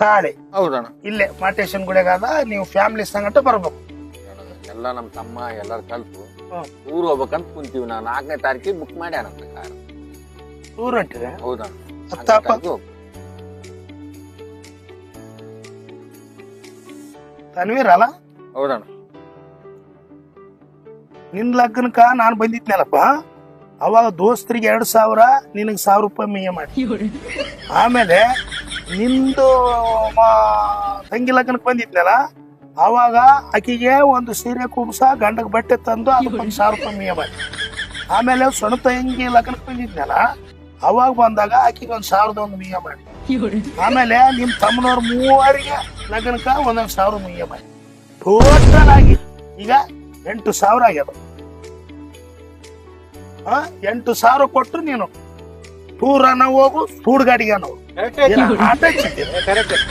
ತಾಳಿ ಹೌದಣ್ಣ. ಇಲ್ಲೇ ಮಾಟೇಶನ್ ಗುಡಿಗಾದ ನೀವು ಫ್ಯಾಮಿಲಿ ಸಂಗಟ ಬರ್ಬೇಕು. ಎಲ್ಲ ನಮ್ ತಮ್ಮ ಎಲ್ಲಾರು ಕಲ್ತು ಹ್ಮ್. ಊರ್ ಹೋಗ್ಬೇಕಂತ ಕುಂತೀವಿ. ನಾವು 4ನೇ ತಾರೀಕಿಗೆ ಬುಕ್ ಮಾಡ್ಯಾನಂತ ಕಾರ್. ಊರ್ ಹೊಂಟಿರ ಹೌದಣ್ಣ. ಅತ್ತಪ್ಪ ತನ್ವೀರ್ ಅಲ್ಲ ಹೌದಣ್ಣ. ನಿನ್ ಲಗ್ನಕ್ಕ ನಾನ್ ಬಂದಿದ್ನಲ್ಲಪ್ಪ, ಅವಾಗ ದೋಸ್ತರಿಗೆ 2,000 ನಿನಗ್ 1,000 ರೂಪಾಯಿ ಮೇಯ ಮಾಡಿ. ಆಮೇಲೆ ನಿಂದು ತಂಗಿ ಲಗ್ನಕ್ಕೆ ಬಂದಿದ್ನಲ್ಲ, ಅವಾಗ ಆಕಿಗೆ ಒಂದು ಸೀರೆ ಕುಬ್ಸ ಗಂಡಗ್ ಬಟ್ಟೆ ತಂದು ಅದಕ್ಕೊಂದು 1,000 ರೂಪಾಯಿ ಮೇಯ ಮಾಡಿ. ಆಮೇಲೆ ಸಣ್ಣ ತಂಗಿ ಲಗ್ನಕ್ಕೆ ಬಂದಿದ್ನಲ್ಲ, ಅವಾಗ ಬಂದಾಗ ಆಕಿಗೆ 1,000 ಮೇಯ ಮಾಡಿ. ಆಮೇಲೆ ನಿಮ್ ತಮ್ಮನವ್ರ 3 ಲಗ್ನಕ್ಕ 1,000 ಮೇಯ ಮಾಡಿ. ಟೋಟಲ್ ಆಗಿ ಈಗ 8,000 ಆಗ್ಯದ. 8,000 ಕೊಟ್ಟು ನೀನು ಟೂರ್ ಅನ್ನ ಹೋಗು, ಟೂರ್ ಗಾಡಿಗೆ ನಾವು ಆಟ ಹಚ್ಚಿದ್ದೀರ.